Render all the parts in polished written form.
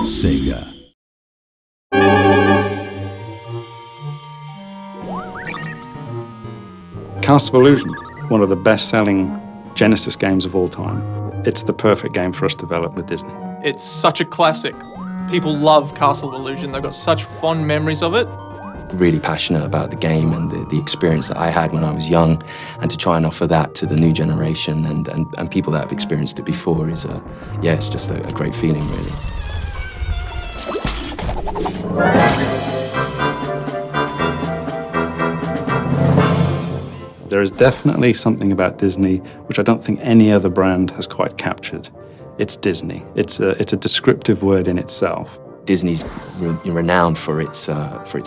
Sega. Castle of Illusion, one of the best-selling Genesis games of all time. It's the perfect game for us to develop with Disney. It's such a classic. People love Castle of Illusion. They've got such fond memories of it. Really passionate about the game and the experience that I had when I was young, and to try and offer that to the new generation and people that have experienced it before is, it's just a great feeling, really. There is definitely something about Disney which I don't think any other brand has quite captured. It's Disney. It's a descriptive word in itself. Disney's renowned for its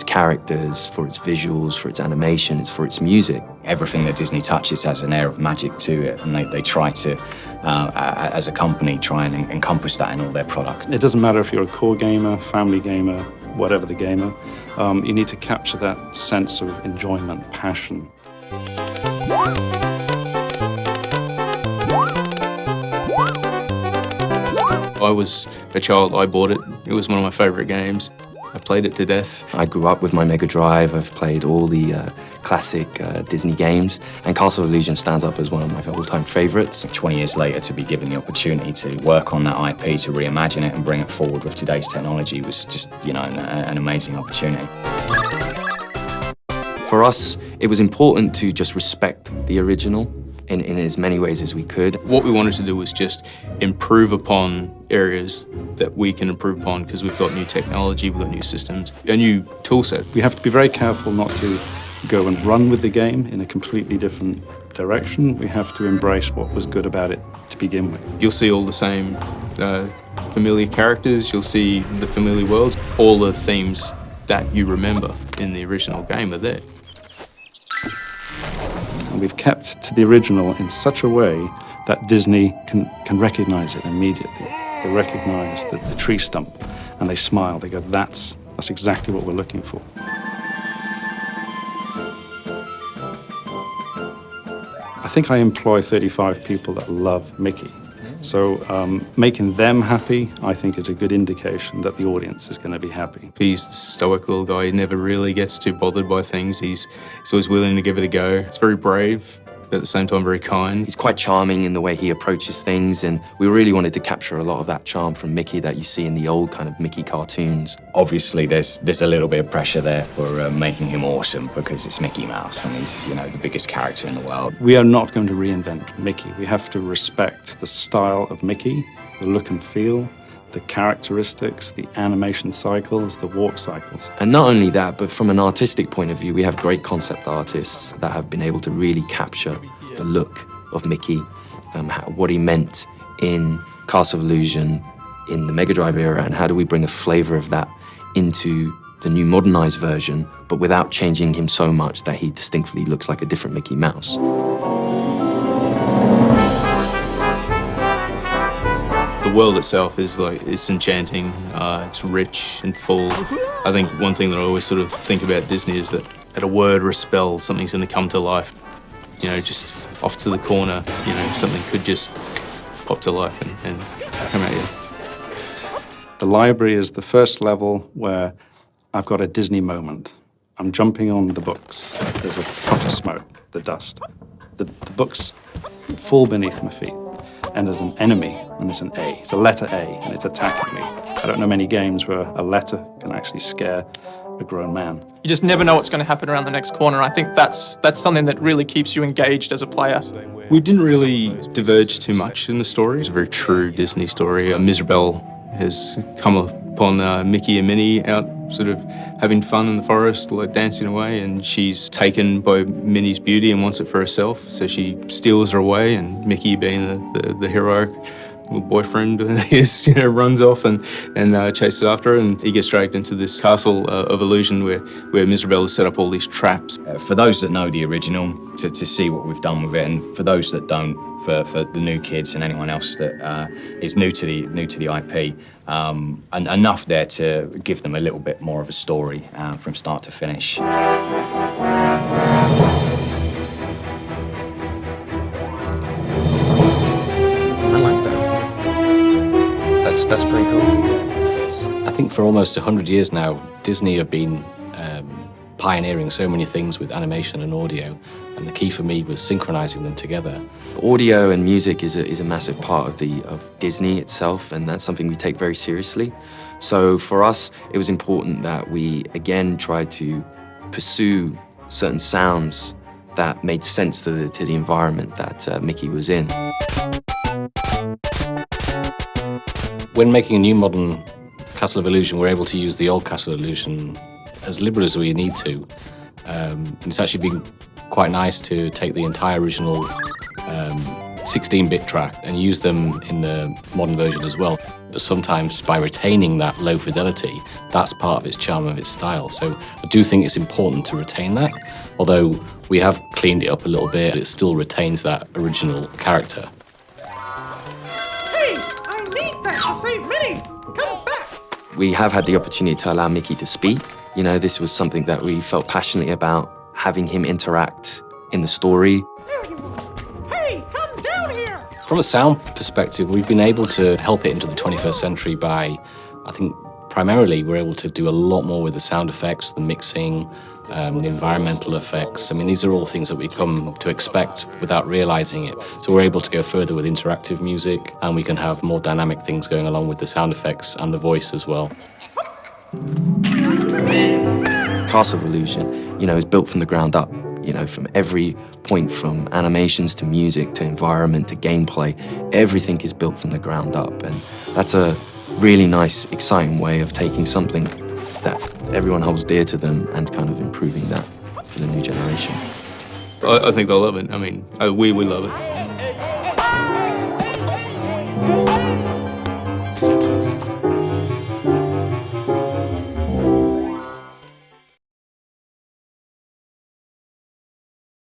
characters, for its visuals, for its animations, for its music. Everything that Disney touches has an air of magic to it, and they try to, as a company, try and encompass that in all their products. It doesn't matter if you're a core gamer, family gamer, whatever the gamer, you need to capture that sense of enjoyment, passion. I was a child, I bought it. It was one of my favourite games. I played it to death. I grew up with my Mega Drive. I've played all the classic Disney games, and Castle of Illusion stands up as one of my all-time favourites. 20 years later, to be given the opportunity to work on that IP, to reimagine it and bring it forward with today's technology was just, an amazing opportunity. For us, it was important to just respect the original in as many ways as we could. What we wanted to do was just improve upon areas that we can improve upon, because we've got new technology, we've got new systems, a new tool set. We have to be very careful not to go and run with the game in a completely different direction. We have to embrace what was good about it to begin with. You'll see all the same familiar characters, you'll see the familiar worlds, all the themes that you remember in the original game are there. And we've kept to the original in such a way that Disney can recognize it immediately. They recognize the tree stump and they smile. They go, that's exactly what we're looking for. I think I employ 35 people that love Mickey. So making them happy, I think, is a good indication that the audience is going to be happy. He's the stoic little guy. He never really gets too bothered by things. He's always willing to give it a go. It's very brave, but at the same time very kind. He's quite charming in the way he approaches things, and we really wanted to capture a lot of that charm from Mickey that you see in the old kind of Mickey cartoons. Obviously, there's a little bit of pressure there for making him awesome, because it's Mickey Mouse and he's, the biggest character in the world. We are not going to reinvent Mickey. We have to respect the style of Mickey, the look and feel, the characteristics, the animation cycles, the walk cycles. And not only that, but from an artistic point of view, we have great concept artists that have been able to really capture the look of Mickey, what he meant in Castle of Illusion, in the Mega Drive era, and how do we bring a flavor of that into the new modernized version, but without changing him so much that he distinctly looks like a different Mickey Mouse. The world itself is it's enchanting, it's rich and full. I think one thing that I always sort of think about Disney is that at a word or a spell, something's going to come to life. Just off to the corner, something could just pop to life and come at you. The library is the first level where I've got a Disney moment. I'm jumping on the books. There's a puff of smoke, the dust. The books fall beneath my feet. And there's an enemy, and there's an A. It's a letter A, and it's attacking me. I don't know many games where a letter can actually scare a grown man. You just never know what's going to happen around the next corner. I think that's something that really keeps you engaged as a player. We didn't really diverge too much in the story. It's a very true Disney story. Mirabelle has come upon Mickey and Minnie out sort of having fun in the forest, dancing away, and she's taken by Minnie's beauty and wants it for herself, so she steals her away, and Mickey, being the heroic little boyfriend, runs off and chases after her, and he gets dragged into this castle of illusion where Mirabelle has set up all these traps. For those that know the original, to see what we've done with it, and for those that don't, for the new kids and anyone else that is new to the IP, and enough there to give them a little bit more of a story from start to finish. I like that. That's pretty cool. think for almost 100 years now, Disney have been pioneering so many things with animation and audio, and the key for me was synchronizing them together. Audio and music is a massive part of Disney itself, and that's something we take very seriously. So for us, it was important that we again tried to pursue certain sounds that made sense to the environment that Mickey was in. When making a new modern Castle of Illusion, we're able to use the old Castle of Illusion as liberal as we need to. It's actually been quite nice to take the entire original 16-bit track and use them in the modern version as well. But sometimes by retaining that low fidelity, that's part of its charm and its style. So I do think it's important to retain that. Although we have cleaned it up a little bit, it still retains that original character. Hey, I need that to save Minnie! Come back! We have had the opportunity to allow Mickey to speak. You know, this was something that we felt passionately about, having him interact in the story. There you are! Hey, come down here! From a sound perspective, we've been able to help it into the 21st century by, I think, primarily we're able to do a lot more with the sound effects, the mixing, the environmental effects. I mean, these are all things that we come to expect without realizing it. So we're able to go further with interactive music, and we can have more dynamic things going along with the sound effects and the voice as well. Castle of Illusion, you know, is built from the ground up. You know, from every point, from animations to music to environment to gameplay, everything is built from the ground up. And that's a really nice, exciting way of taking something that everyone holds dear to them and kind of improving that for the new generation. I think they'll love it. I mean, we love it.